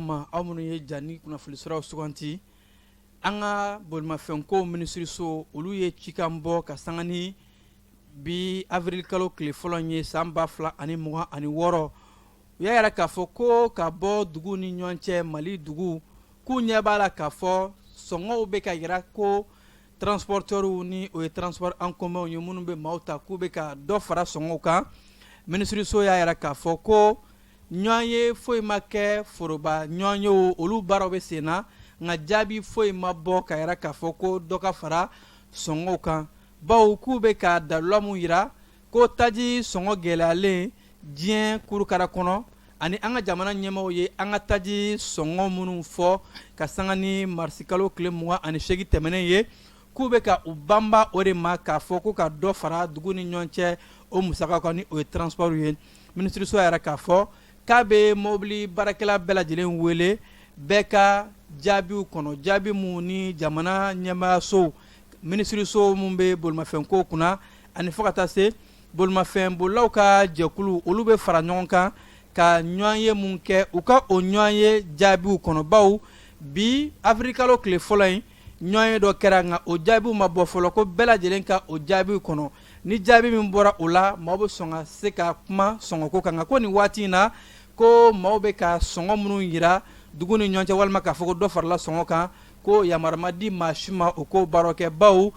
ma aw minnu ye jani kunnafoni siraw suganti an ka bolimafɛnko minisiriso olu ye cikan bɔ ka sanga ni bi avril kalo tile fɔlɔ ye san 2026 u y'a yɛrɛ k'a fɔ ko ka bɔ dugu ni ɲɔgɔn cɛ Mali dugu k'u ɲɛ b'a la k'a fɔ sɔngɔw bɛ ka yira ko transporteurs ni o ye transport en commun ye minnu bɛ maaw ta k'u bɛ ka dɔ fara sɔngɔw kan minisiriso y'a yɛrɛ k'a fɔ ko ɲɔgɔn ye foyi ma kɛ foroba ɲɔgɔn ye olu baaraw bɛ sen na nka jaabi foyi ma bɔ ka yɛrɛ k'a fɔ ko dɔ ka fara sɔngɔw kan bawo k'u bɛ ka dalula mun yira ko taji sɔngɔ gɛlɛyalen diɲɛ kurukara kɔnɔ ani an ka jamana ɲɛmaaw ye an ka taji sɔngɔ minnu fɔ ka sanga ni marisi kalo tile 28 tɛmɛnen ye k'u bɛ ka u banba o de ma k'a fɔ ko ka dɔ fara dugu ni ɲɔgɔn cɛ o musaka kan ni o ye transport ye minisiriso yɛrɛ k'a fɔ k'a bɛ mobili baarakɛla bɛɛ lajɛlen wele bɛɛ ka jaabiw kɔnɔ jaabi mun ni jamana ɲɛmaayaso minisiriso mun bɛ bolimafɛnko kunna ani fo ka taa se bolimafɛnbolilaw ka jɛkulu olu bɛ fara ɲɔgɔn kan ka ɲɔgɔn ye mun kɛ u ka o ɲɔgɔn ye jaabiw kɔnɔ bawo bi avril kalo tile fɔlɔ in ɲɔgɔn ye dɔ kɛra nka o jaabiw ma bɔ fɔlɔ ko bɛɛ lajɛlen ka o jaabiw kɔnɔ ni jaabi min bɔra o la maaw bɛ sɔn ka se ka kuma sɔngɔko kan nka ko nin waati in na ko maaw bɛ ka sɔngɔ minnu yira dugu ni ɲɔgɔn cɛ walima k'a fɔ ko dɔ farala sɔngɔ kan ko yamaruya ma di maa si ma o ko baaraw kɛ bawo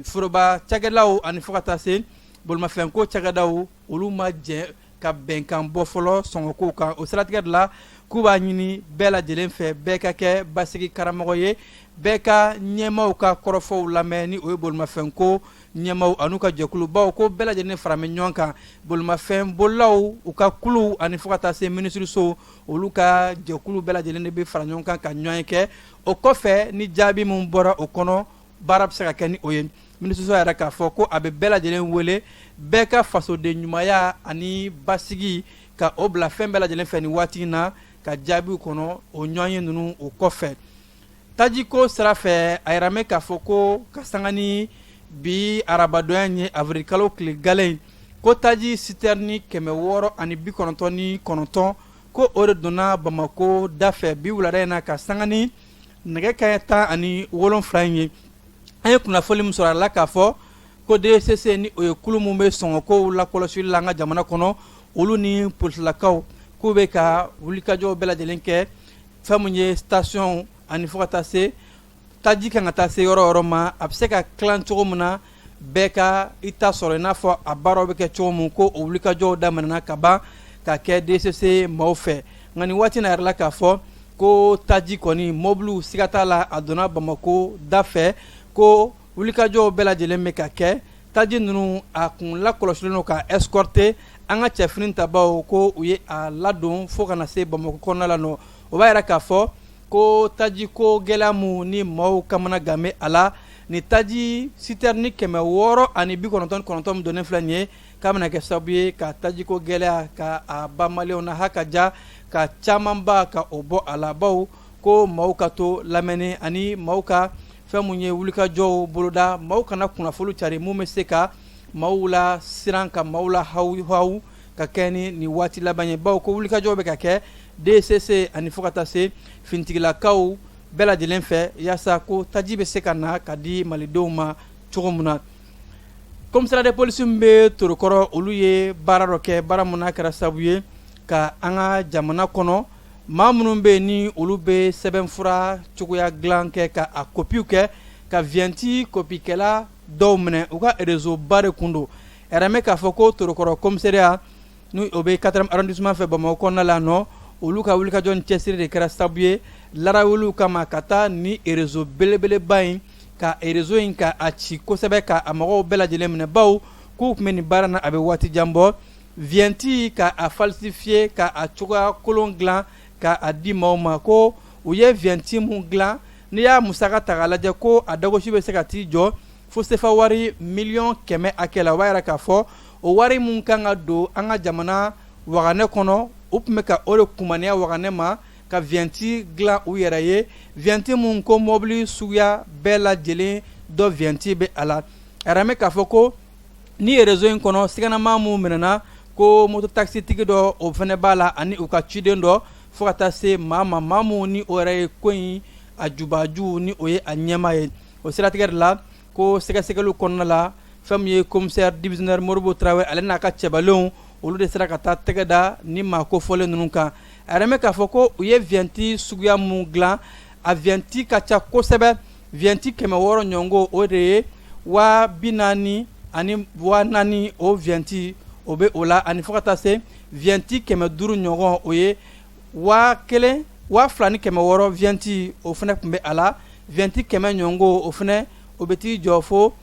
foroba cakɛdaw ani fo ka taa se bolimafɛnko cakɛdaw olu ma jɛ ka bɛnkan bɔ fɔlɔ sɔngɔko kan o siratigɛ de la k'u b'a ɲini bɛɛ lajɛlen fɛ bɛɛ ka kɛ basigi karamɔgɔ ye bɛɛ ka ɲɛmaaw ka kɔrɔfɔw lamɛn ni o ye bolimafɛnko ɲɛmaaw an'u ka jɛkulu bawo ko bɛɛ lajɛlen faralen ɲɔgɔn kan bolimafɛn bolilaw u ka kuluw ani fo ka taa se minisiriso olu ka jɛkulu bɛɛ lajɛlen de bɛ fara ɲɔgɔn kan ka ɲɔgɔn kɛ o kɔfɛ ni jaabi min bɔra o kɔnɔ baara bɛ se ka kɛ ni o ye minisiriso yɛrɛ k'a fɔ ko a bɛ bɛɛ lajɛlen wele bɛɛ ka fasoden ɲumanya ani basigi ka o bila fɛn bɛɛ lajɛlen fɛ nin waati in na ka jaabiw kɔnɔ o ɲɔgɔn ye ninnu o kɔfɛ tajiko sira fɛ a yɛrɛ mɛn k'a fɔ ko ka sanga ni bi arabadonya ye avril kalo tile galen ko taji citerne 699 ko o de donna Bamako da fɛ bi wulada in na ka sanga ni nɛgɛ kanɲɛ 17 ye an ye kunnafoni min sɔrɔ a la k'a fɔ ko DCC ni o ye kulu min bɛ sɔngɔkow lakɔlɔsili la an ka jamana kɔnɔ olu ni polisilakaw k'u bɛ ka wulikajɔw bɛɛ lajɛlen kɛ fɛn min ye station ani fo ka taa se taji kan ka taa se yɔrɔ yɔrɔ ma a bɛ se ka tilan cogo min na bɛɛ ka i ta sɔrɔ i n'a fɔ a baaraw bɛ kɛ cogo min ko o wulikajɔw daminɛna ka ban ka kɛ DCC maaw fɛ nka nin waati in na yɛrɛ la k'a fɔ ko taji kɔni mobiliw siga t'a la a donna Bamako da fɛ ko wulikajɔw bɛɛ lajɛlen bɛ ka kɛ taji ninnu a kun lakɔlɔsilen don ka escorter an ka cɛfini tabaw ko u ye a ladon fo ka na se Bamako kɔnɔna la nɔ o b'a yɛrɛ k'a fɔ ko taji ko gɛlɛya mun ni maaw kamana gan bɛ a la ni taji citerne 699 min donnen filɛ nin ye k'a bɛna kɛ sababu ye ka taji ko gɛlɛya ka a ba maliyɛnw na ha ka ja ka camanba ka o bɔ a la bawo ko maaw ka to lamɛnni ani maaw ka fɛn mun ye wulikajɔw boloda maaw kana kunnafoni cari mun bɛ se ka maaw la siran ka maaw la haw ka kɛ ni nin waati laban ye bawo ko wulikajɔw bɛ ka kɛ DCC ani fo ka taa se finitigilakaw bɛɛ lajɛlen fɛ yaasa ko taji bɛ se ka na ka di malidenw ma cogo min na commissariat de police min bɛ Torokɔrɔ olu ye baara dɔ kɛ baara min n'a kɛra sababu ye ka an ka jamana kɔnɔ maa minnu bɛ yen ni olu bɛ sɛbɛnfura cogoya dilan kɛ ka a kopiw kɛ ka viyanti kopikɛla dɔw minɛ u ka réseau ba de kun don ɛrɛmɛ k'a fɔ ko Torokɔrɔ commissariat ni o bɛ 4e arrondissement fɛ Bamako kɔnɔna la nɔ olu ka wulikajɔ ni cɛsiri de kɛra sababu ye larawuliw kama ka taa ni réseau belebeleba in ka réseau in ka a ci kosɛbɛ ka a mɔgɔw bɛɛ lajɛlen minɛ bawo k'u tun bɛ nin baara na a bɛ waati jan bɔ viyanti ka a falsifier ka a cogoya kolon dilan ka a di maaw ma ko u ye viyanti mun dilan n'i y'a musaka ta k'a lajɛ ko a dagosi bɛ se ka t'i jɔ fo sefa wari 100,000 hakɛ la o b'a yɛrɛ k'a fɔ o wari mun kan ka don an ka jamana waganɛ kɔnɔ u tun bɛ ka o de kumaniya waganɛ ma ka viyanti dilan u yɛrɛ ye viyanti mun ko mobili suguya bɛɛ lajɛlen dɔ viyanti bɛ a la a yɛrɛ mɛ k'a fɔ ko ni réseau in kɔnɔ siganama mun minɛna ko moto taxi tigi dɔ o fana b'a la ani u ka ciden dɔ fo ka taa se maa mun ni o yɛrɛ ye ko in a jubaju ni o ye a ɲɛma ye o siratigɛ de la ko sɛgɛsɛgɛliw kɔnɔna la fɛn min ye commissaire divisionnaire Moribo Traoré ale n'a ka cɛbalenw olu de sera ka taa tɛgɛ da ni maa kofɔlen ninnu kan a yɛrɛ mɛ k'a fɔ ko u ye viɛnti suguya mun dilan a viɛnti ka ca kosɛbɛ viɛnti 600 ɲɔngo o de ye 40,000 ani 40,000 o viɛnti o bɛ o la ani fo ka taa se viɛnti 500 ɲɔgɔn o ye 1,000 2,600 viɛnti o fana tun bɛ a la viɛnti 100 ɲɔngo o fana o bɛ t'i jɔ fo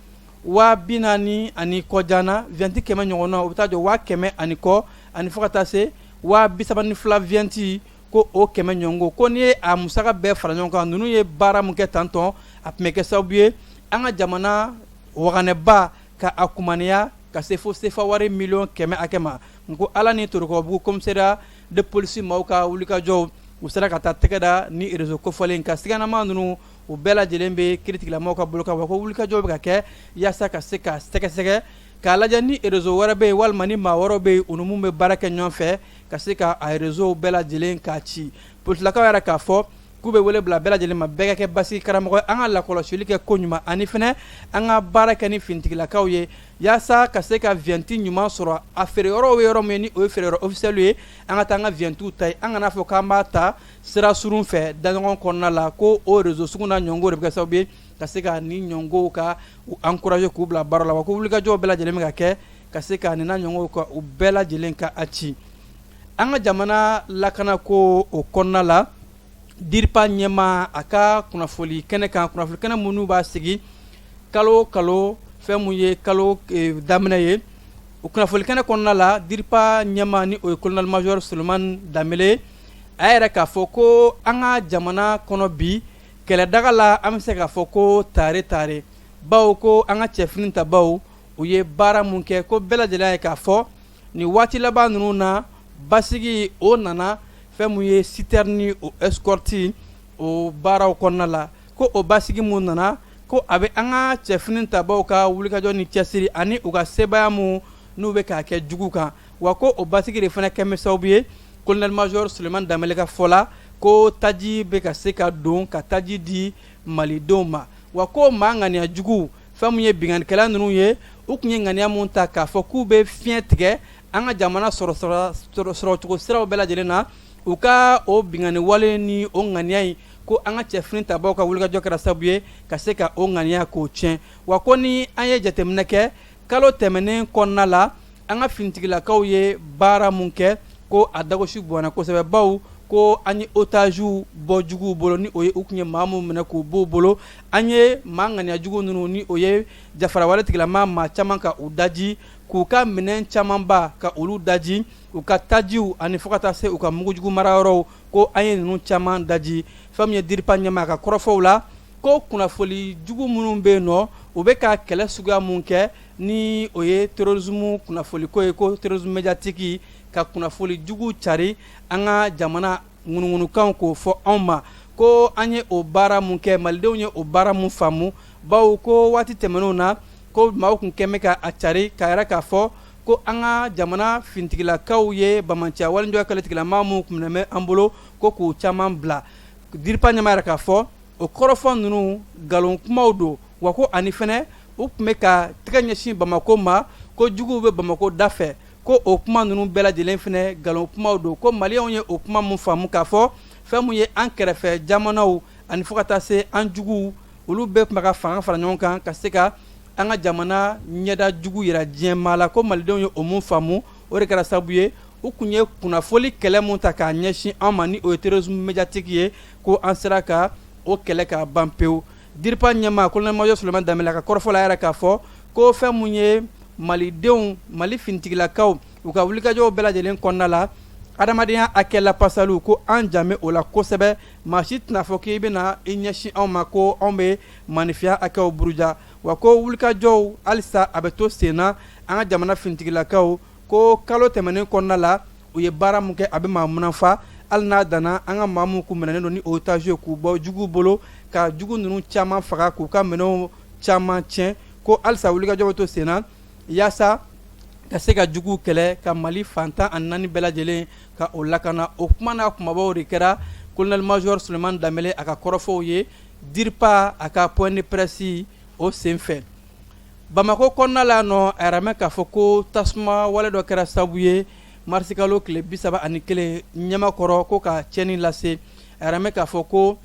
40,000 ani kɔjana viɛnti 100 ɲɔgɔnna o bɛ taa jɔ 100 ani kɔ ani fo ka taa se 32 viɛnti ko o 100 ɲɔngo ko n'i ye a musaka bɛɛ fara ɲɔgɔn kan ninnu ye baara mun kɛ tantɔn a tun bɛ kɛ sababu ye an ka jamana waganɛba ka a kumaniya ka se fo sefa wari miliyɔn 100 hakɛ ma nko ala ni Torokɔrɔbugu commissariat de police maaw ka wulikajɔw u sera ka taa tɛgɛ da ni réseau kofɔlen ka siganama ninnu u bɛɛ lajɛlen bɛ kiiritigilamaw ka bolo kan wa ko wulikajɔw bɛ ka kɛ yaasa ka se ka sɛgɛsɛgɛ k'a lajɛ ni réseau wɛrɛ bɛ yen walima ni maa wɛrɛw bɛ yen u ni mun bɛ baara kɛ ɲɔgɔn fɛ ka se ka a réseau bɛɛ lajɛlen k'a ci politilakaw yɛrɛ k'a fɔ k'u bɛ wele bila bɛɛ lajɛlen ma bɛɛ ka kɛ basigi karamɔgɔ an ka lakɔlɔsili kɛ ko ɲuman ani fɛnɛ an ka baara kɛ ni finitigilakaw ye yaasa ka se ka viɛnti ɲuman sɔrɔ a feere yɔrɔw ye yɔrɔ min ni o ye feere yɔrɔ officiel ye an ka taa an ka viɛntiw ta an kana fɔ k'an b'a ta sira surun fɛ daɲɔgɔn kɔnɔna la ko o réseau sugu na ɲɔngo de bɛ kɛ sababu ye ka se ka ni ɲɔngow ka u encourager k'u bila baara la wa ko wulikajɔw bɛɛ lajɛlen bɛ ka kɛ ka se ka nin na ɲɔngow ka u bɛɛ lajɛlen ka a ci an ka jamana lakana ko o kɔnɔna la DIRPA ɲɛma a ka kunnafoli kɛnɛ kan kunnafoli kɛnɛ minnu b'a sigi kalo kalo fɛn mun ye kalo daminɛ ye o kunnafoli kɛnɛ kɔnɔna la DIRPA ɲɛma ni o ye colonel major Sulemani Danbele a yɛrɛ k'a fɔ ko an ka jamana kɔnɔ bi kɛlɛdaga la an bɛ se k'a fɔ ko tare bawo ko an ka cɛfini ta baw u ye baara mun kɛ ko bɛɛ lajɛlen ye k'a fɔ nin waati laban ninnu na basigi o nana fɛn mun ye citerne o escorte o baaraw kɔnɔna la ko o basigi mun nana ko a bɛ an ka cɛfini tabaw ka wulikajɔ ni cɛsiri ani u ka sebaya mun n'u bɛ k'a kɛ jugu kan wa ko o basigi de fana kɛmɛ sababu ye colonel major Sulemani Danbele ka fɔ la ko taji bɛ ka se ka don ka taji di malidenw ma wa ko maa ŋaniya jugu fɛn mun ye bingannikɛla ninnu ye u tun ye ŋaniya mun ta k'a fɔ k'u bɛ fiɲɛ tigɛ an ka jamana sɔrɔcogo siraw bɛɛ lajɛlen na u ka o bingani wale ni o ŋaniya in ko an ka cɛfini tabaw ka wulikajɔ kɛra sababu ye ka se ka o ŋaniya k'o tiɲɛ wa ko ni an ye jateminɛ kɛ kalo tɛmɛnen kɔnɔna la an ka finitigilakaw ye baara mun kɛ ko a dagosi bɔnna kosɛbɛ baw ko an ye otages bɔ juguw bolo ni o ye u tun ye maa mun minɛ k'u b'u bolo an ye maa ŋaniya jugu ninnu ni o ye jafara wale tigilama maa caman ka u daji k'u ka minɛn camanba ka olu daji u ka tajiw ani fo ka taa se u ka mugujugu marayɔrɔw ko an ye ninnu caman daji fɛn min ye DIRPA ɲɛma a ka kɔrɔfɔw la ko kunnafoli jugu minnu bɛ yen nɔ u bɛ ka kɛlɛ suguya mun kɛ ni o ye terrorisme kunnafoli ko ye ko terrorisme médiatique ka kunnafoli jugu cari an ka jamana ŋunuŋunukanw k'o fɔ anw ma ko an ye o baara mun kɛ malidenw ye o baara mun faamu bawo ko waati tɛmɛnenw na ko maaw kun kɛn bɛ ka a cari k'a yɛrɛ k'a fɔ ko an ka jamana finitigilakaw ye bamanciya walijɔ kɛlɛtigilama mun kun minɛ bɛ an bolo ko k'u caman bila DIRPA ɲɛma yɛrɛ k'a fɔ o kɔrɔfɔ ninnu nkalon kumaw don wa ko ani fɛnɛ u tun bɛ ka tɛgɛ ɲɛsin Bamako ma ko juguw bɛ Bamako da fɛ ko o kuma ninnu bɛɛ lajɛlen fɛnɛ nkalon kumaw don ko maliyɛnw ye o kuma mun faamu k'a fɔ fɛn mun ye an kɛrɛfɛ jamanaw ani fo ka taa se an juguw olu bɛɛ tun bɛ ka fanga fara ɲɔgɔn kan ka se ka an ka jamana ɲɛda jugu yira diɲɛ maa la ko malidenw ye o mun faamu o de kɛra sababu ye u kun ye kunnafoli kɛlɛ mun ta k'a ɲɛsin an ma ni o ye terrorisme médiatique ye ko an sera ka o kɛlɛ ka ban pewu DIRPA ɲɛma colonel major Sulemani Danbele ka kɔrɔfɔ la yɛrɛ k'a fɔ ko fɛn mun ye malidenw mali finitigilakaw u ka wulikajɔw bɛɛ lajɛlen kɔnɔna la adamadenya hakɛ lapasaliw ko an janbɛ o la kosɛbɛ maa si tɛna fɔ k'i bɛna i ɲɛsin anw ma ko anw bɛ manifiya hakɛw buruja wa ko wulikajɔw halisa a bɛ to sen na an ka jamana finitigilakaw ko kalo tɛmɛnen kɔnɔna la u ye baara mun kɛ a bɛ maa munafa hali n'a danna an ka maa mun kun minɛnen don ni otage ye k'u bɔ juguw bolo ka jugu ninnu caman faga k'u ka minɛnw caman tiɲɛ ko halisa wulikajɔ bɛ to sen na yaasa ka se ka jugu kɛlɛ ka Mali fantan ani naani bɛɛ lajɛlen ka o lakana. O kuma n'a kumabaw de kɛra colonel major Sulemani Danbele a ka kɔrɔfɔw ye DIRPA a ka point de presse o senfɛ. Bamako kɔnɔna la nɔ a yɛrɛ mɛn k'a fɔ ko tasuma wale dɔ kɛra sababu ye marisi kalo tile 31 ɲɛmakɔrɔ ko ka tiɲɛni lase. A yɛrɛ mɛn k'a fɔ ko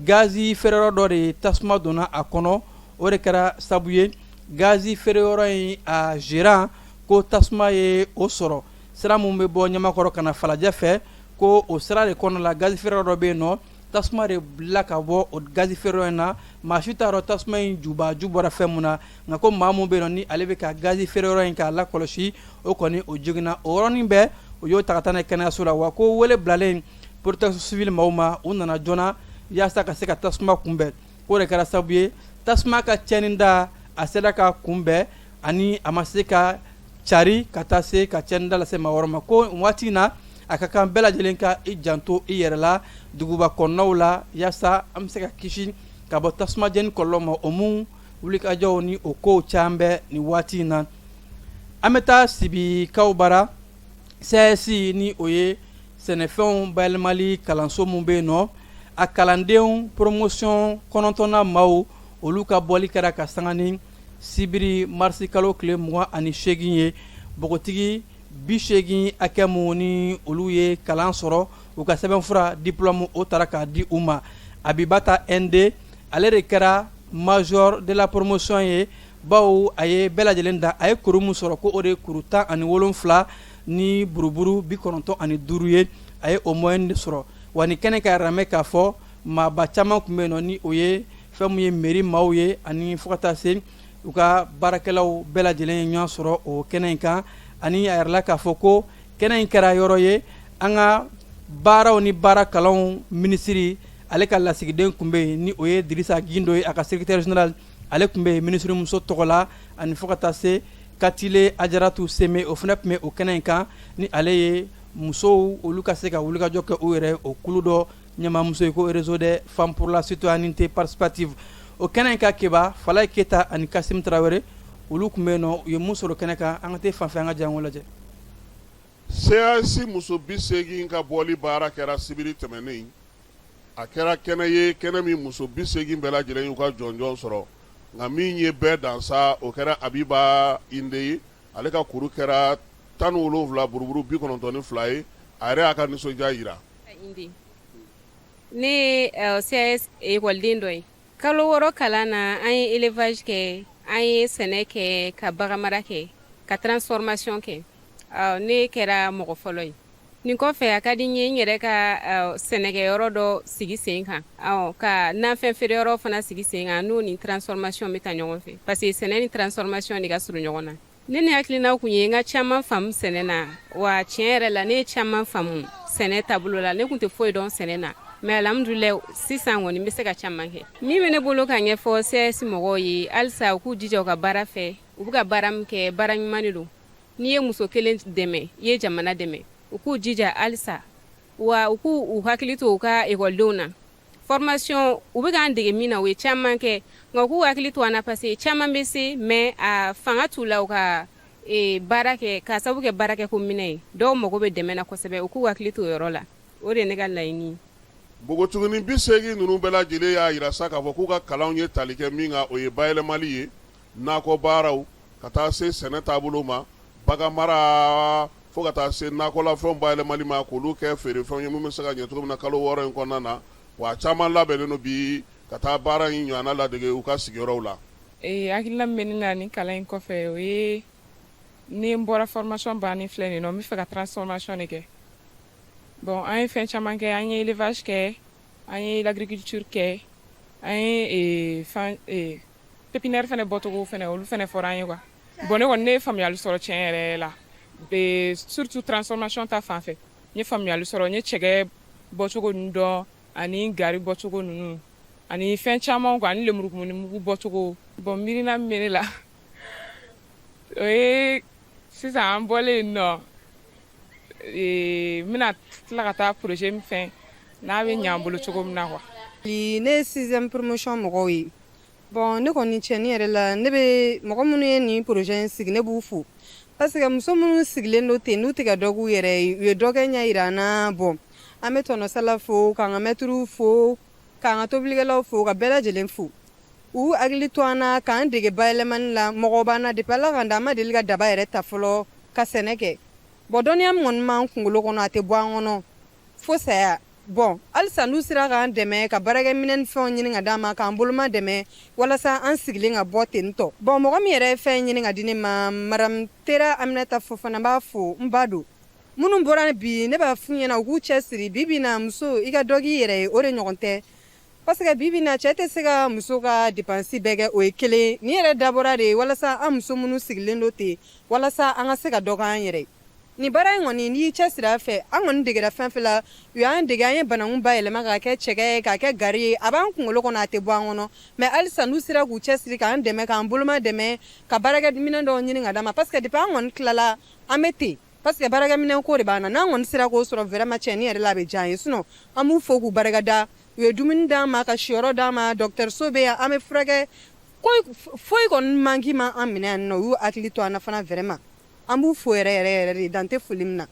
gazi feereyɔrɔ dɔ de tasuma donna a kɔnɔ, o de kɛra sababu ye gazi feereyɔrɔ in a gérant ko tasuma ye o sɔrɔ sira mun bɛ bɔ ɲamakɔrɔ kana falajɛ fɛ, ko o sira de kɔnɔ la gazi feereyɔrɔ dɔ bɛ yen nɔ tasuma de bila ka bɔ o gazi feereyɔrɔ in na. maa si t'a dɔn tasuma in jubaju bɔra fɛn mun na, nka ko maa mun bɛ yen nɔ ni ale bɛ ka gazi feereyɔrɔ in k'a lakɔlɔsi o kɔni o jiginna o yɔrɔnin bɛɛ o y'o ta ka taa n'a ye kɛnɛyaso la. Wa ko wele bilalen protection civile maaw ma u nana joona yaasa ka se ka tasuma kunbɛn. K'o de kɛra sababu ye tasuma ka tiɲɛni da a sera ka kunbɛn ani a ma se ka cari ka taa se ka tiɲɛni da lase maa wɛrɛ ma. Ko waati in na a ka kan bɛɛ lajɛlen ka i janto i yɛrɛ la duguba kɔnɔnaw la yaasa an bɛ se ka kisi ka bɔ tasuma jeni kɔlɔlɔ ma. O mun wulikajɔw ni o kow caman bɛ nin waati in na. An bɛ taa Sibikaw bara CIS ni o ye sɛnɛfɛnw bayɛlɛmali kalanso mun bɛ yen nɔ, a kalandenw promotion 9nan maaw olu ka bɔli kɛra ka sanga ni sibiri marisi kalo tile 28 ye. Bogotigi 80 hakɛ mun ni olu ye kalan sɔrɔ u ka sɛbɛnfura diplôme o taara k'a di u ma. Abibata ND ale de kɛra major de la promotion ye, bawo a ye bɛɛ lajɛlen da a ye kuru mun sɔrɔ ko o de ye kuru 17 ni buruburu 95 ye. A ye o moyenne de sɔrɔ. Wa ni kɛnɛ ka yɛrɛ mɛn k'a fɔ maaba caman tun bɛ yen nɔ ni o ye fɛn mun ye mairie maaw ye ani fo ka taa se u ka baarakɛlaw bɛɛ lajɛlen ye ɲɔgɔn sɔrɔ o kɛnɛ in kan. Ani a yɛrɛ la k'a fɔ ko kɛnɛ in kɛra yɔrɔ ye an ka baaraw ni baara kalanw minisiri ale ka lasigiden tun bɛ yen ni o ye Dirisa Gindo ye, a ka secrétaire général ale tun bɛ yen minisiri muso tɔgɔ la, ani fo ka taa se Katile Ajaratu Seme o fana tun bɛ o kɛnɛ in kan ni ale ye musow olu ka se ka wulikajɔ kɛ u yɛrɛ o kulu dɔ ɲɛmaamuso ye ko réseau des femmes pour la citoyenneté participative. O kɛnɛ in ka keba Falaye Keyita ani Kasim Tarawele olu tun bɛ yen nɔ u ye mun sɔrɔ kɛnɛ kan. An ka taa fan fɛ an ka jango lajɛ. CIS muso 80 ka bɔli baara kɛra sibiri tɛmɛnen, a kɛra kɛnɛ ye kɛnɛ min muso 80 bɛɛ lajɛlen y'u ka jɔnjɔn sɔrɔ, nka min ye bɛɛ dansa o kɛra Abiba Inde ye. Ale ka kuru kɛra 17 buruburu 92 ye. A yɛrɛ y'a ka nisɔndiya yira. Ne CIS ekɔliden dɔ ye. Kalo 6 kalan na an ye élevage kɛ, an ye sɛnɛ kɛ, ka baganmara kɛ, ka transformation kɛ. Ne kɛra mɔgɔ fɔlɔ ye. Nin kɔfɛ a ka di n ye n yɛrɛ ka sɛnɛkɛyɔrɔ dɔ sigi sen kan, ka nafɛn feereyɔrɔ fana sigi sen kan n'o ni transformation bɛ taa ɲɔgɔn fɛ parce que sɛnɛ ni transformation de ka surun ɲɔgɔn na. Ne ni hakilina kun ye n ka caman faamu sɛnɛ na, wa tiɲɛ yɛrɛ la ne ye caman faamu sɛnɛ taabolo la. Ne kun tɛ foyi dɔn sɛnɛ na, mais alhamdulillah sisan kɔni n bɛ se ka caman kɛ. Min bɛ ne bolo ka ɲɛfɔ CIS mɔgɔw ye halisa u k'u jija u ka baara fɛ, u bɛ ka baara min kɛ baara ɲuman de don. N'i ye muso kelen dɛmɛ i ye jamana dɛmɛ. U k'u jija halisa, wa u k'u hakili to u ka ekɔlidenw na. Formation u bɛ k'an dege min na u ye caman kɛ, nka u k'u hakili to an na parce que caman bɛ se mais a fanga t'u la u ka baara kɛ k'a sababu kɛ baara kɛ ko minɛ ye. Dɔw mago bɛ dɛmɛ na kosɛbɛ, u k'u hakili to o yɔrɔ la. O de ye ne ka laɲini. Npogotiginin 80 ninnu bɛɛ lajɛlen y'a yira sa k'a fɔ k'u ka kalanw ye tali kɛ min kan o ye bayɛlɛmali ye, nakɔ baaraw ka taa se sɛnɛ taabolo ma, bagan mara fo ka taa se nakɔlafɛnw bayɛlɛmali ma k'olu kɛ feerefɛnw ye mun bɛ se ka ɲɛ cogo min na kalo 6 in kɔnɔna na. Wa caman labɛnnen don bi ka taa baara in ɲɔgɔnna ladege u ka sigiyɔrɔw la. Hakilina min bɛ ne na nin kalan in kɔfɛ o ye ni n bɔra formation bannen filɛ nin nɔ n bɛ fɛ ka transformation de kɛ. Bon an ye fɛn caman kɛ, an ye élevage kɛ, an ye l'agriculture kɛ, an ye pépinière fɛnɛ bɔcogo fɛnɛ olu fɛnɛ fɔra an ye quoi. Bon ne kɔni ne ye faamuyali sɔrɔ tiɲɛ yɛrɛ la, surtout transformation ta fan fɛ. N ye faamuyali sɔrɔ, n ye cɛkɛ bɔcogo ninnu dɔn ani gari bɔcogo ninnu ani fɛn caman quoi, ani lemurukumuni mugu bɔcogo. Bon miirina min bɛ ne la o ye sisan an bɔlen nɔ n bɛna tila ka taa projet min fɛn n'a bɛ ɲɛ an bolo cogo min na quoi. Ne ye 6e promotion mɔgɔw ye. Bon ne kɔni tiɲɛni yɛrɛ la ne bɛ mɔgɔ minnu ye nin projet in sigi ne b'u fo parce que muso minnu sigilen do ten n'u tɛ ka dɔ k'u yɛrɛ ye u ye dɔ kɛ ɲɛ yira an na bon an bɛ tɔnɔsala fo k'an ka mɛtiriw fo k'an ka tobilikɛlaw fo ka bɛɛ lajɛlen fo u hakili to an na k'an dege bayɛlɛmani la mɔgɔ b'an na depuis ala k'an da an ma deli ka daba yɛrɛ ta fɔlɔ ka sɛnɛ kɛ bon dɔnniya min kɔni b'an kunkolo kɔnɔ a tɛ bɔ an kɔnɔ fo saya bon halisa n'u sera k'an dɛmɛ ka baarakɛminɛ ni fɛnw ɲini ka d'an ma k'an boloma dɛmɛ walasa an sigilen ka bɔ ten tɔ bon mɔgɔ min yɛrɛ ye fɛn ɲini ka di ne ma madame tera aminata fofana b'a fo n ba don minnu bɔra bi ne b'a f'u ɲɛna u k'u cɛ siri bibi na muso i ka dɔ k'i yɛrɛ ye o de ɲɔgɔn tɛ parce que bibi na cɛ tɛ se ka muso ka dépense bɛɛ kɛ o ye kelen ni yɛrɛ dabɔra de walasa an muso minnu sigilen do ten walasa an ka se ka dɔ k'an yɛrɛ ni baara in kɔni n'i cɛ sira fɛ an kɔni degera fɛn fɛn la u y'an dege an ye bananku bayɛlɛma k'a kɛ cɛkɛ ye k'a kɛ gari ye a b'an kunkolo kɔnɔ a tɛ bɔ an kɔnɔ mais halisa n'u sera k'u cɛ siri k'an dɛmɛ k'an boloma dɛmɛ ka baarakɛminɛ dɔw ɲini ka d'an ma parce que depuis an kɔni tilala an bɛ ten parce que baarakɛminɛ ko de b'an na n'an kɔni sera k'o sɔrɔ vraiment cɛnni yɛrɛ la a bɛ diya an ye sinon an b'u fo k'u barikada u ye dumuni d'an ma ka siyɔrɔ d'an ma dɔgɔtɔrɔso bɛ yan an bɛ furakɛ foyi kɔni manki ma an minɛ yan nɔ u y'u hakili to an na fana vraiment an b'u fo yɛrɛ de dan tɛ foli min na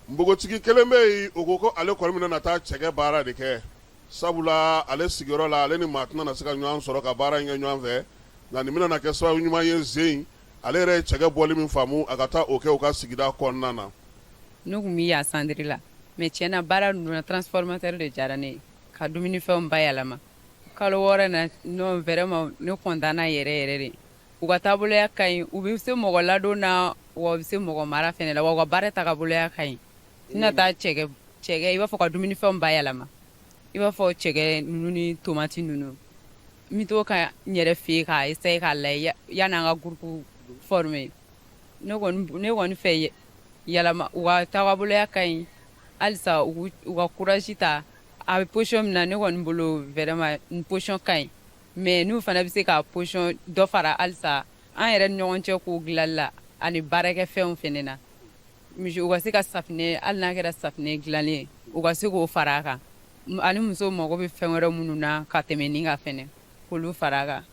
npogotigi kelen bɛ yen o ko ko ale kɔni bɛna na taa cɛkɛ baara de kɛ sabula ale sigiyɔrɔ la ale ni maa tɛna na se ka ɲɔgɔn sɔrɔ ka baara in kɛ ɲɔgɔn fɛ nka nin bɛna na kɛ sababu ɲuman ye zen ale yɛrɛ ye cɛkɛ bɔli min faamu a ka taa o kɛ u ka sigida kɔnɔna na ne kun bɛ yan sandiri la mais tiɲɛna baara ninnu na transformateur de diyara ne ye ka dumunifɛnw bayɛlɛma kalo 6 na non vraiment ne kɔntana yɛrɛ de u ka taaboloya ka ɲi u bɛ se mɔgɔ ladon na wa u bɛ se mɔgɔ mara fɛnɛ la wa u ka baara tagaboloya ka ɲi tɛna taa cɛkɛ i b'a fɔ ka dumunifɛnw bayɛlɛma i b'a fɔ cɛkɛ ninnu ni tomati ninnu n bɛ to ka n yɛrɛ fɛ yen k'a essayer k'a lajɛ yanni an ka groupe former ne kɔni fɛ yɛlɛma u ka tagaboloya ka ɲi halisa u ka courage ta a bɛ position min na ne kɔni bolo vraiment nin position ka ɲi mais n'u fana bɛ se ka position dɔ fara halisa an yɛrɛ ni ɲɔgɔn cɛ ko dilanli la ani baarakɛfɛnw fɛnɛ na u ka se ka safinɛ hali n'a kɛra safinɛ dilanlen ye u ka se k'o fara a kan ani muso mago bɛ fɛn wɛrɛ minnu na ka tɛmɛ nin kan fɛnɛ k'olu fara a kan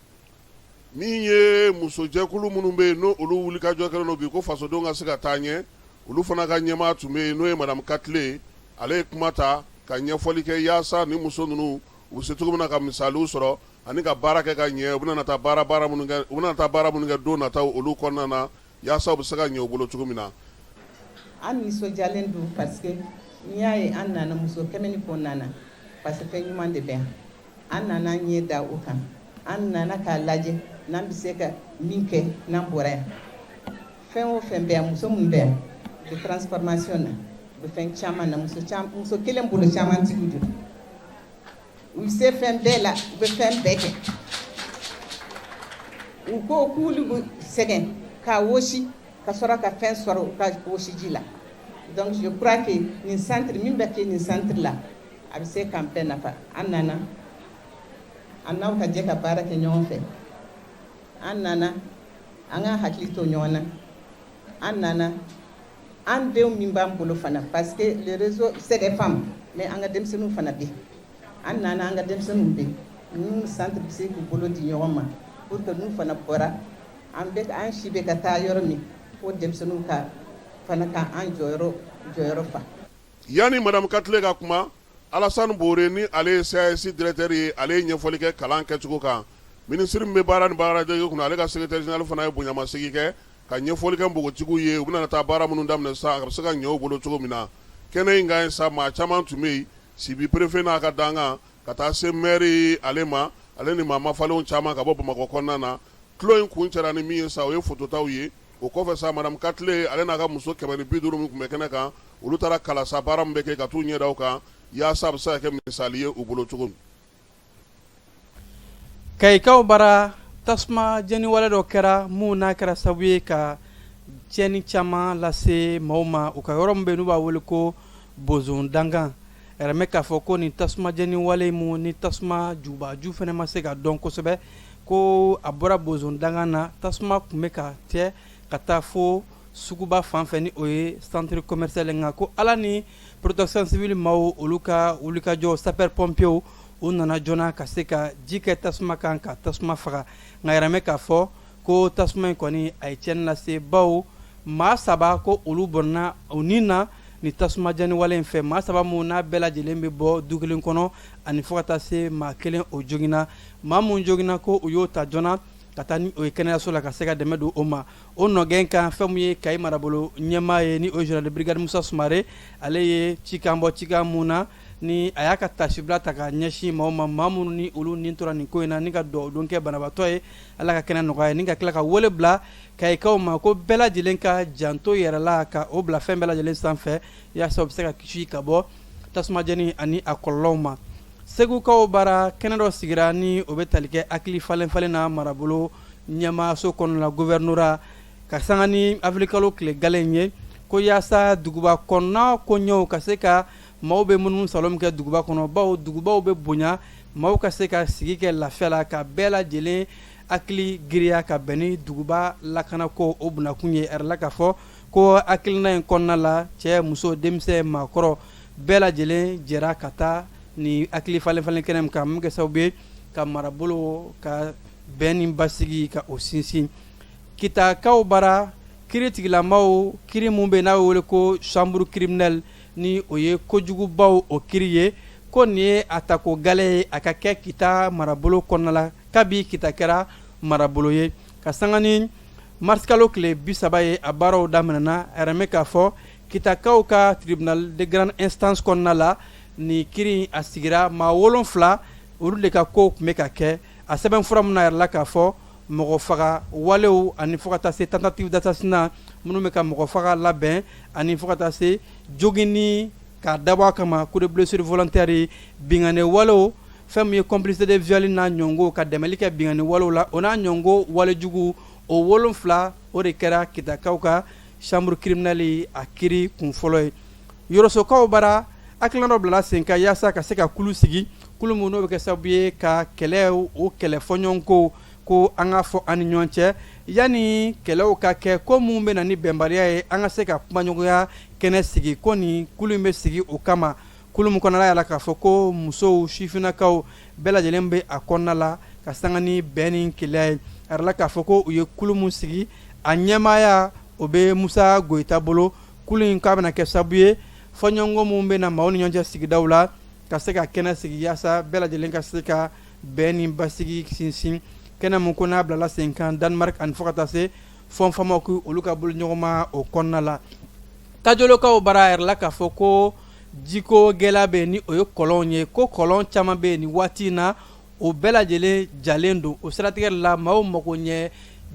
min ye musojɛkulu minnu bɛ yen n'o olu wulikajɔ kɛlen don bi ko fasodenw ka se ka taa ɲɛ olu fana ka ɲɛmaa tun bɛ yen n'o ye madame Katile ye ale ye kuma ta ka ɲɛfɔli kɛ yaasa ni muso ninnu u bɛ se cogo min na ka misaliw sɔrɔ ani ka baara kɛ ka ɲɛ u bɛna taa baara minnu kɛ don nataw olu kɔnɔna na yaasa u bɛ se ka ɲɛ u bolo cogo min na. An nisɔndiyalen don parce que n'i y'a ye an nana muso kɛmɛ ni kɔnɔna na parce que fɛn ɲuman de bɛ yan an nana an ɲɛ da o kan an nana k'a lajɛ n'an bɛ se ka min kɛ n'an bɔra yan fɛn o fɛn bɛ yan muso minnu bɛ yan de transformation na u bɛ fɛn caman na muso kelen bolo caman tigiw de u bɛ se fɛn bɛɛ la u bɛ fɛn bɛɛ kɛ u ko k'olu bɛ sɛgɛn k'a wɔsi ka sɔrɔ ka fɛn sɔrɔ u ka wɔsi ji la donc je crois que nin centre min bɛ kɛ nin centre la a bɛ se k'an bɛɛ nafa an nana an n'aw ka jɛ ka baara kɛ ɲɔgɔn fɛ an nana an ka hakili to ɲɔgɔn na an nana an denw min b'an bolo fana parce que le réseau c'est des femmes mais an ka denmisɛnninw fana bɛ an nana an ka denmisɛnninw bɛ ninnu centre bɛ se k'u bolo di ɲɔgɔn ma pour que n'u fana bɔra an si bɛ ka taa yɔrɔ min fo denmisɛnninw ka fana ka an jɔyɔrɔ fa. Yani madame Katile ka kuma Alassane Bore ni ale ye CAS directeur ye ale ye ɲɛfɔli kɛ kalan kɛcogo kan ministre min bɛ baara ni baaradege kunna ale ka secrétaire général fana ye bonyamasegi kɛ ka ɲɛfɔli kɛ npogotigiw ye u bɛna taa baara minnu daminɛ sa a bɛ se ka ɲɛ u bolo cogo min na kɛnɛ in kan sa maa caman tun bɛ yen Sibi préfet n'a ka dankan ka taa se maire ale ma ale ni maa mafalenw caman ka bɔ Bamakɔ kɔnɔna na tulo in kun cɛra ni min ye sa o ye fototaw ye o kɔfɛ sa madame Katile ale n'a ka muso 150 min tun bɛ kɛnɛ kan olu taara kalasa baara min bɛ kɛ ka t'u ɲɛ da u kan yaasa a bɛ se ka kɛ misali ye u bolo cogo min. Kayikaw bara tasuma jeni wale dɔ kɛra mun n'a kɛra sababu ye ka tiɲɛni caman lase maaw ma u ka yɔrɔ min bɛ n'u b'a wele ko bozon dangan ɛrɛmɛ k'a fɔ ko nin tasuma jeni wale mun ni tasuma jubaju fana ma se ka dɔn kosɛbɛ ko a bɔra bozon dangan na tasuma tun bɛ ka tɛ ka taa fo suguba fan fɛ ni o ye centre commercial nka ko ala ni protection civile maaw olu ka wulikajɔ sapeur pompiers u nana joona ka se ka ji kɛ tasuma kan ka tasuma faga nka yɛrɛmɛ k'a fɔ ko tasuma in kɔni a ye tiɲɛni lase baw maa saba ko olu bɔnna o ni na ni tasuma jani wale in fɛ maa saba mun n'a bɛɛ lajɛlen bɛ bɔ du kelen kɔnɔ ani fo ka taa se maa kelen o joginna maa mun joginna ko u y'o ta joona ka taa ni o ye kɛnɛyaso la ka se ka dɛmɛ don o ma o nɔgɛn kan fɛn mun ye Kayi marabolo ɲɛmaa ye ni o ye général de brigade Musa Sumare ale ye cikan bɔ cikan mun na ni a y'a ka tasibila ta ka ɲɛsin maaw ma maa minnu ni olu ni tora nin ko in na ni ka dugawu don kɛ banabaatɔ ye ala ka kɛnɛ nɔgɔya ye ni ka tila ka wele bila Kayikaw ma ko bɛɛ lajɛlen ka janto yɛrɛ la ka o bila fɛn bɛɛ lajɛlen sanfɛ yaasa u bɛ se ka kisi ka bɔ tasumajɛni ani a kɔlɔlɔw ma segukaw bara kɛnɛ dɔ sigira ni o bɛ tali kɛ hakili falen falen na marabolo ɲɛmaaso kɔnɔ la gouvernorat ka sanga ni afilikalo tile galen ye ko yaasa duguba kɔnɔna koɲɛw ka se ka maaw bɛ minnu salon min kɛ duguba kɔnɔ bawo dugubaw bɛ bonya maaw ka se ka sigi kɛ lafiya la ka bɛɛ lajɛlen hakili giriya ka bɛn ni duguba lakanako o bunakun ye ɛrɛ la k'a fɔ ko hakilina in kɔnɔna la cɛ muso denmisɛn maakɔrɔ bɛɛ lajɛlen jɛra ka taa ni hakili falen falen kɛnɛ min kan min kɛ sababu ye ka marabolo ka bɛn ni basigi ka o sinsin kitakaw bara kiri tigilamaw kiri mun bɛ n'a bɛ wele ko chambre criminelle ni o ye kojugubaw o kiri ye ko nin ye a tako gale ye a ka kɛ kita marabolo kɔnɔna la kabi kita kɛra marabolo ye ka sanga ni marsikalo tile 30 ye a baaraw daminɛna a yɛrɛ k'a fɔ kitakaw ka tribunal de grande instance kɔnɔna la ni kiri a sigira maa 7 olu de ka ko tun bɛ ka kɛ a sɛbɛn fura min na yɛrɛ la k'a fɔ mɔgɔ faga walew ani fo ka taa se tentative d'assassinat minnu bɛ ka mɔgɔ faga labɛn ani fo ka taa se jogini ka dabɔ a kama coup de blessure volontaire ye bingane walew fɛn min ye complicité de viol n'a ɲɔngo ka dɛmɛli kɛ bingane walew la o n'a ɲɔngo walejugu o 7 o de kɛra kitakaw ka chambre criminelle a kiri kun fɔlɔ ye yɔrɔsokaw bara hakilina dɔ bilala sen kan yaasa ka se ka kulu sigi kulu min n'o bɛ kɛ sababu ye ka kɛlɛ o kɛlɛ fɔɲɔgɔnko ko an ka fɔ an ni ɲɔgɔn cɛ yanni kɛlɛw ka kɛ ko mun bɛ na ni bɛnbaliya ye an ka se ka kumaɲɔgɔnya kɛnɛ sigi ko nin kulu in bɛ sigi o kama kulu min kɔnɔna yala k'a fɔ ko musow sifinnakaw bɛɛ lajɛlen bɛ a kɔnɔna la ka sanga ni bɛn ni keleya ye a yɛrɛ la k'a fɔ ko u ye kulu min sigi a ɲɛmaaya o bɛ Musa Goyita bolo kulu in k'a bɛna kɛ sababu ye fɔɲɔgɔnko mun bɛ na maaw ni ɲɔgɔn cɛ sigidaw la ka se ka kɛnɛ sigi yaasa bɛɛ lajɛlen ka se ka bɛn ni basigi sinsin kɛnɛ mun ko n'a bilala sen kan Danemark ani fo ka taa se fɔnfamaw ko olu ka bolo ɲɔgɔn ma o kɔnɔna la kajolokaw bara yɛrɛ la k'a fɔ ko jiko gɛlɛya bɛ ni o ye kɔlɔnw ye ko kɔlɔn caman bɛ yen ni waati in na o bɛɛ lajɛlen jalen don o siratigɛ la maaw mago ɲɛ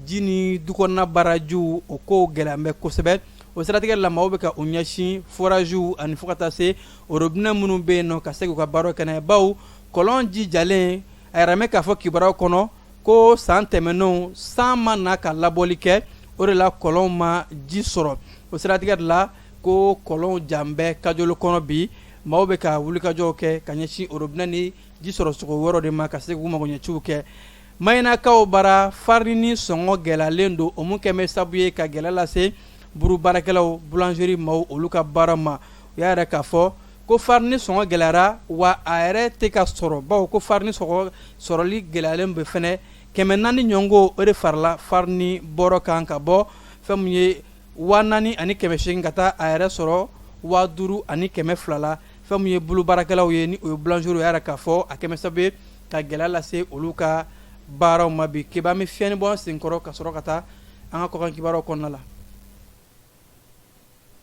ji ni dukɔnɔna barajiw o ko gɛlɛya bɛ kosɛbɛ o siratigɛ la maaw bɛ ka u ɲɛsin forajiw ani fo ka taa se robinet minnu bɛ yen nɔ ka se k'u ka baaraw kɛ n'a ye bawo kɔlɔn ji jalen a yɛrɛ k'a fɔ kibaruyaw kɔnɔ ko san tɛmɛnenw san ma na ka labɔli kɛ o de la kɔlɔnw ma ji sɔrɔ o siratigɛ de la ko kɔlɔnw jan bɛ kajolo kɔnɔ bi maaw bɛ ka wulikajɔw kɛ ka ɲɛsin robinet ni ji sɔrɔ sogo wɛrɛw de ma ka se k'u magoɲɛciw kɛ mayinakaw bara farine ni sɔngɔ gɛlɛyalen don o mun kɛ bɛ sababu ye ka gɛlɛya lase buru baarakɛlaw boulangerie maaw olu ka baara ma u y'a yɛrɛ k'a fɔ ko farine sɔngɔ gɛlɛyara wa a yɛrɛ tɛ ka sɔrɔ bawo ko farine sɔngɔ sɔrɔli gɛlɛyalen bɛ fɛnɛ 400 ɲɔngo o de farala farine bɔrɔ kan ka bɔ fɛn mun ye 4000 ani 800 ka taa a yɛrɛ sɔrɔ 5000 ani 200 la fɛn mun ye bulu baarakɛlaw ye ni o ye boulangerie u y'a yɛrɛ k'a fɔ a kɛmɛ sababu ye ka gɛlɛya lase olu ka baaraw ma bi k'e b'an bɛ fiɲɛni bɔ an senkɔrɔ ka sɔrɔ ka taa an ka kɔkan kibaruyaw kɔnɔna la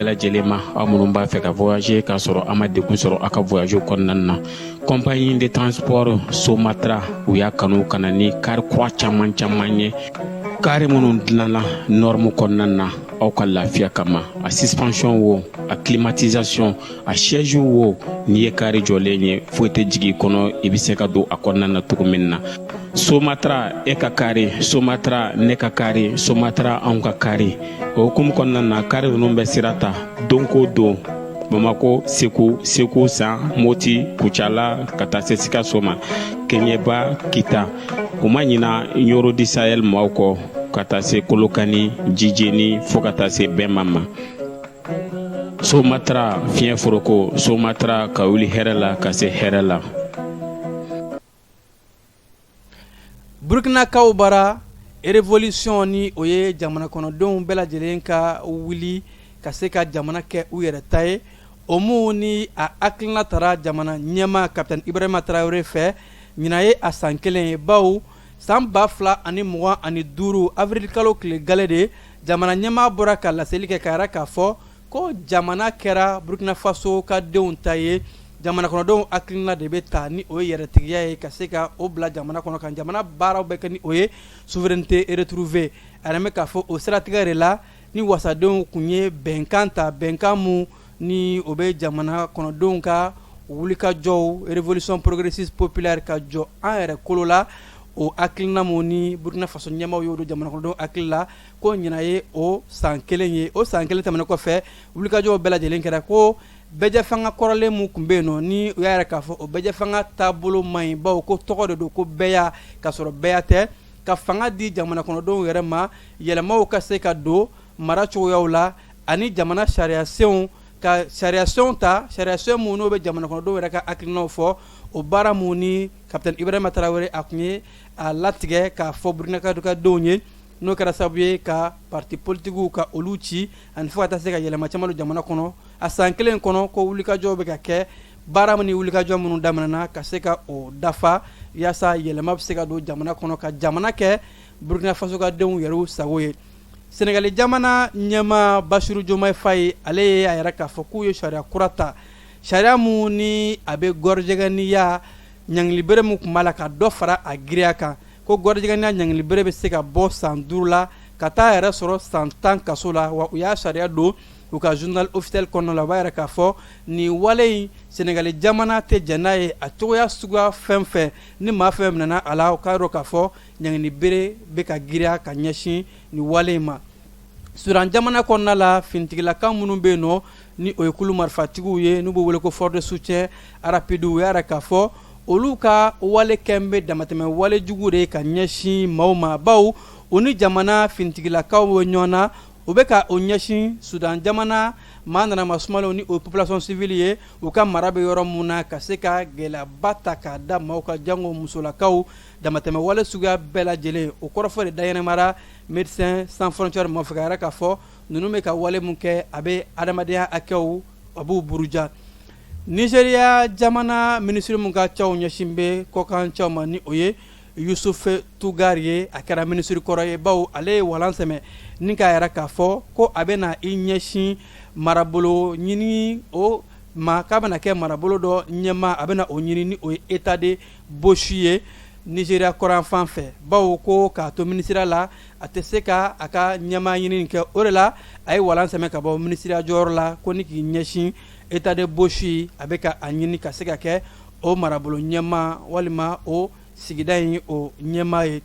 lajɛlen ma aw minnu b'a fɛ ka voyager k'a sɔrɔ a ma degun sɔrɔ a ka voyage kɔnɔna na compagnie de transport Somatra u y'a kanu ka na ni kari kura caman ye kari minnu dilanna norme kɔnɔna na aw ka lafiya kama a suspension wo a climatisation a siège wo n'i ye kari jɔlen ye foyi tɛ jigin kɔnɔ i bɛ se ka don a kɔnɔna na cogo min na Somatra e ka kari Somatra ne ka kari Somatra anw ka kari o hukumu kɔnɔna na kari ninnu bɛ sira ta don ko don Bamako Segu San Moti Kucala ka taa se Sikaso ma Keɲeba Kita u ma ɲina Yoro di Sahel maaw kɔ ka taa se Kolokani Jijeni fo ka taa se Bɛnba ma Somatra fiɲɛ foroko Somatra ka wuli hɛrɛ la ka se hɛrɛ la Burkinakaw bara révolution ni o ye jamana kɔnɔdenw bɛɛ lajɛlen ka wuli ka se ka jamana kɛ u yɛrɛ ta ye o mun ni a hakilina tara jamana ɲɛma kapitɛni ibrahima tarawele fɛ ɲina ye a san kelen ye baw san 2025 avril kalo tile gale de jamana ɲɛma bɔra ka laseli kɛ ka yira k'a fɔ ko jamana kɛra burkina faso ka denw ta ye jamana kɔnɔdenw hakilina de bɛ ta ni o ye yɛrɛtigiya ye ka se ka o bila jamana kɔnɔ kan jamana baaraw bɛ kɛ ni o ye souveraineté retrouvée a yɛrɛ bɛ k'a fɔ o siratigɛ de la ni wasadenw kun ye bɛnkan ta bɛnkan mun ni o bɛ jamana kɔnɔdenw ka wulikajɔw révolution progressiste populaire ka jɔ an yɛrɛ kolo la o hakilina mun ni burkina faso ɲɛmaw y'o don jamana kɔnɔdenw hakili la ko ɲina ye o san kelen ye o san kelen tɛmɛnen kɔfɛ wulikajɔw bɛɛ lajɛlen kɛra ko bɛjɛ fanga kɔrɔlen mun kun bɛ yen nɔ ni u y'a yɛrɛ k'a fɔ o bɛjɛ fanga taabolo man ɲi bawo ko tɔgɔ de don ko bɛya k'a sɔrɔ bɛya tɛ ka fanga di jamana kɔnɔdenw yɛrɛ ma yɛlɛmaw ka se ka don mara cogoyaw la ani jamana sariyasenw ka sariyasenw ta sariyasen mun n'o bɛ jamana kɔnɔdenw yɛrɛ ka hakilinaw fɔ o baara mun ni kapitɛni ibrahima tarawele a kun ye a latigɛ k'a fɔ burukinakadenw ye n'o kɛra sababu ye ka parti politikiw ka olu ci ani fo ka taa se ka yɛlɛma caman don jamana kɔnɔ a san kelen kɔnɔ ko wulikajɔw bɛ ka kɛ baara ni wulikajɔ minnu daminɛna ka se ka o dafa yaasa yɛlɛma bɛ se ka don jamana kɔnɔ ka jamana kɛ burkina faso ka denw yɛrɛw sago ye senegali jamana ɲɛma basiru jomayi faye ale ye a yɛrɛ k'a fɔ k'u ye sariya kura ta sariya mun ni a bɛ gɔrijɛgɛniya ɲangilibere mun tun b'a la ka dɔ fara a giriya kan ko gɔrijɛgɛniya ɲangilibere bɛ se ka bɔ san 5 la ka taa yɛrɛ sɔrɔ san 10 kaso la wa u y'a sariya don u ka journal officiel kɔnɔ la u b'a yɛrɛ k'a fɔ nin wale in senegali jamana tɛ jɛn n'a ye a cogoya suguya fɛn fɛn ni maa fɛn minɛna a la u k'a dɔn k'a fɔ ɲangilibere bɛ ka giriya ka ɲɛsin nin wale in ma sudan jamana kɔnɔna la finitigilakan minnu bɛ yen nɔ ni o ye kulu marifatigiw ye n'u bɛ wele ko fort de soutien rapide u y'a yɛrɛ k'a fɔ olu ka wale kɛn bɛ damatɛmɛ wale jugu de ka ɲɛsin maaw ma baw u ni jamana finitigilakaw bɛ ɲɔgɔn na u bɛ ka o ɲɛsin sudan jamana maa nana masumalenw ni o ye population civile ye u ka mara bɛ yɔrɔ mun na ka se ka gɛlɛyaba ta k'a da maaw ka jango musolakaw damatɛmɛ wale suguya bɛɛ lajɛlen o kɔrɔfɔ de dayɛlɛmara médecins sans frontières ma fɛ ka yɛrɛ k'a fɔ ninnu bɛ ka wale mun kɛ a bɛ adamadenya hakɛw a b'u buruja Nigeria jamana ministre mun ka caw ɲɛsin bɛ kɔkan caw ma ni o ye Yusufu Tugari ye a kɛra ministre kɔrɔ ye bawo ale ye walan sɛmɛ ni k'a yɛrɛ k'a fɔ ko a bɛna i ɲɛsin marabolo ɲini o ma k'a bɛna kɛ marabolo dɔ ɲɛma a bɛna o ɲini ni o ye état de Boshi ye Nigeria kɔran fan fɛ bawo ko k'a to ministre la a tɛ se ka a ka ɲɛma ɲini kɛ o de la a ye walan sɛmɛ ka bɔ ministre jɔyɔrɔ la ko ni k'i ɲɛsin état de Boshi a bɛ ka a ɲini ka se ka kɛ o marabolo ɲɛma walima o sigida in o ɲɛma ye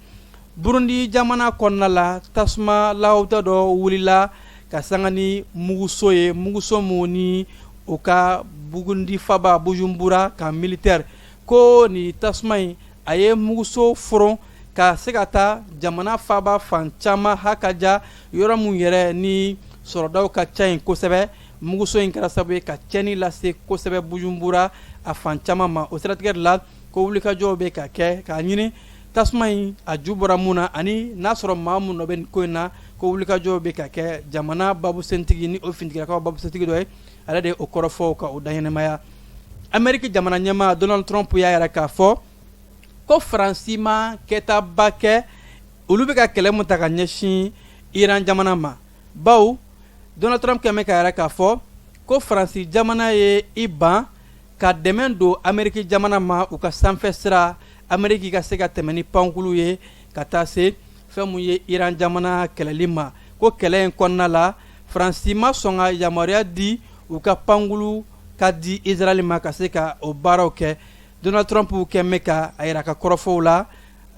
Burundi jamana kɔnɔna la tasuma lawta dɔ wulila ka sanga ni muguso ye muguso mun ni o ka Burundi faba Bujumbura ka militaire ko ni tasuma in a ye muguso foron ka se ka taa jamana faba fan caman hakaja yɔrɔ mun yɛrɛ ni sɔrɔdaw ka ca yen kosɛbɛ muguso in kɛra sababu ye ka cɛnni lase kosɛbɛ Bujumbura a fan caman ma o siratigɛ de la ko wulikajɔw bɛ ka kɛ k'a ɲini tasuma in a ju bɔra mun na ani n'a sɔrɔ maa mun dɔ bɛ nin ko in na ko wulikajɔw bɛ ka kɛ jamana babusentigi ni o finitigilakaw babusentigi dɔ ye ale de ye o kɔrɔfɔ ka o daɲɛnɛmaya Amérique jamana ɲɛmaa Donald Trump y'a yɛrɛ k'a fɔ ko Faransi ma kɛtaba kɛ olu bɛ ka kɛlɛ mun ta ka ɲɛsin Iran jamana ma bawo Donald Trump kɛmɛ ka yɛrɛ k'a fɔ ko Faransi jamana ye i ban ka dɛmɛ don Amérique jamana ma u ka sanfɛ sira Amérique ka se ka tɛmɛ ni pankulu ye ka taa se fɛn mun ye Iran jamana kɛlɛli ma ko kɛlɛ in kɔnɔna la Faransi ma sɔn ka yamaruya di u ka pankulu ka di Israel ma ka se ka o baaraw kɛ Donald Trump kɛmɛ ka a yɛrɛ ka kɔrɔfɔw la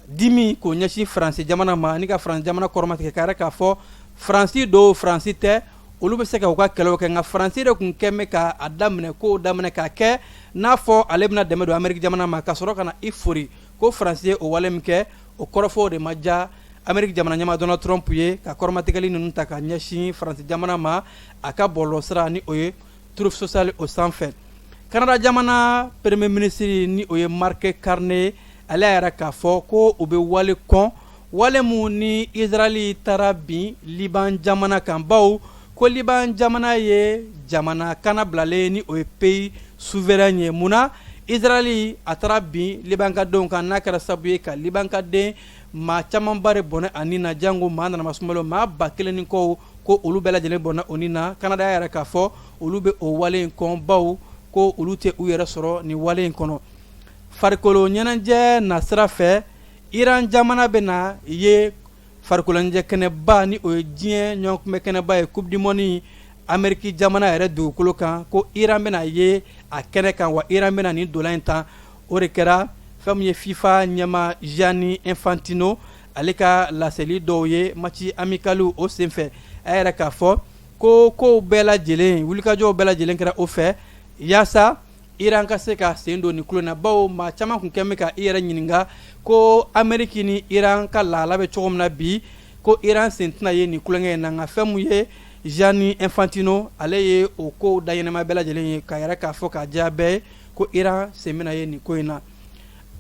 dimi k'o ɲɛsin Faransi jamana ma ni ka Faransi jamana kɔrɔmatigɛ ka yɛrɛ k'a fɔ Faransi do Faransi tɛ olu bɛ se ka u ka kɛlɛw kɛ nka Faransi de tun kɛmɛ ka a daminɛ k'o daminɛ k'a kɛ n'a fɔ ale bɛna dɛmɛ don Amérique jamana ma ka sɔrɔ ka na i fori ko Faransi ye o wale min kɛ o kɔrɔfɔw de ma ja Amérique jamana ɲɛmaa Donald Trump ye ka kɔrɔmatigɛli ninnu ta ka ɲɛsin Faransi jamana ma a ka bɔlɔlɔ sira ni o ye troupe sociale o sanfɛ Canada jamana premier ministre ni o ye Mark Carney ale yɛrɛ k'a fɔ ko u bɛ wale kɔn wale mun ni Israeli tara bin Liban jamana kan baw ko Liban jamana ye jamana kana bilalen ni o ye pays souverain ye muna Israeli a tara bin Liban ka denw kan n'a kɛra sababu ye ka Liban ka den maa caman bare bɔnɛ ani na jango maa nana masumalo maa ba kelen ni kɔ ko olu bɛɛ lajɛlen bɔnna o ni na Canada yɛrɛ k'a fɔ olu bɛ o wale in kɔn baw ko olu tɛ u yɛrɛ sɔrɔ ni wale in kɔnɔ farikolo ɲɛnajɛ na sira fɛ Iran jamana bɛna ye farikolo ɲɛnajɛ kɛnɛba ni o ye diɲɛ ɲɔgɔnkunbɛ kɛnɛba ye Coupe du Monde Amérique jamana yɛrɛ dugukolo kan ko Iran bɛna ye a kɛnɛ kan wa Iran bɛna nin dolan in ta o de kɛra fɛn min ye FIFA ɲɛma Gianni Infantino ale ka laseli dɔw ye match amical o senfɛ a yɛrɛ k'a fɔ ko kow bɛɛ lajɛlen wulikajɔw bɛɛ lajɛlen kɛra o fɛ yaasa Iran ka se ka sen don ni kulo na bawo maa caman kun kɛn bɛ ka i yɛrɛ ɲininka ko Amérique ni Iran ka lahala bɛ cogo min na bi ko Iran sen tɛna ye nin kulonkɛ in na nka fɛn mun ye Gianni Infantino ale ye o kow da ɲɛnɛma bɛɛ lajɛlen ye k'a yɛrɛ k'a fɔ k'a diya bɛɛ ye ko Iran sen bɛna ye nin ko in na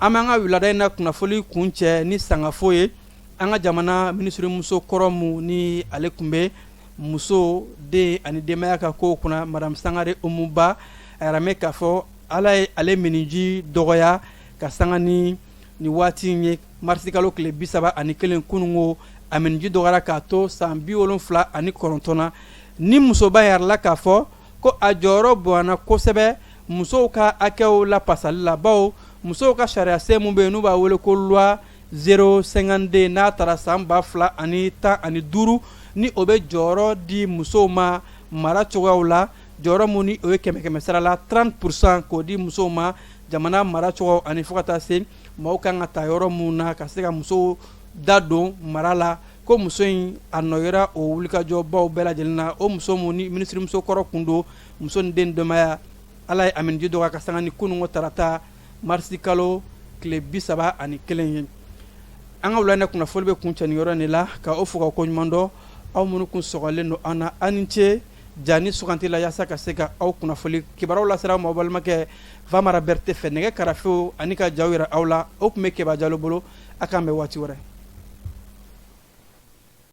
an b'an ka wulada in na kunnafoli kun cɛ ni sangafo ye an ka jamana minisiri muso kɔrɔ mun ni ale tun bɛ muso den ani denbaya ka kow kunna Madame Sangare Oumuba a yɛrɛ mɛn k'a fɔ ala ye ale miniji dɔgɔya ka sanga ni waati in ye marisi kalo tile 31 kunungo a miniji dɔgɔyara k'a to san 79 na ni musoba yɛrɛ la k'a fɔ ko a jɔyɔrɔ bonyana kosɛbɛ musow ka hakɛw lapasali la bawo musow ka sariya sen mun bɛ yen n'u b'a wele ko loi 052 n'a taara san 2015 ni o bɛ jɔyɔrɔ di musow ma mara cogoyaw la jɔyɔrɔ mun ni o ye kɛmɛ sara la 30% k'o di musow ma jamana mara cogoyaw ani fo ka taa se maaw kan ka taa yɔrɔ mun na ka se ka musow da don mara la ko muso in a nɔyera o wulikajɔbaw bɛɛ lajɛlen na o muso mun ni minisiri muso kɔrɔ kun don muso ni den dɔmaya ala ye aminiji dɔgɔya ka sanga ni kunungo tarata marisi kalo tile 31 ye an ka wulada kunnafoli bɛ kun cɛ nin yɔrɔ in de la ka o fo ka ko ɲuman dɔn aw minnu kun sɔgɔlen don an na an ni ce jani suganti la yaasa ka se ka aw kunnafoli kibaruw lasera aw ma balimakɛ Famara Berete fɛ nɛgɛ karafew ani ka jaw yira aw la o tun bɛ Keba Jalo bolo a k'an bɛn waati wɛrɛ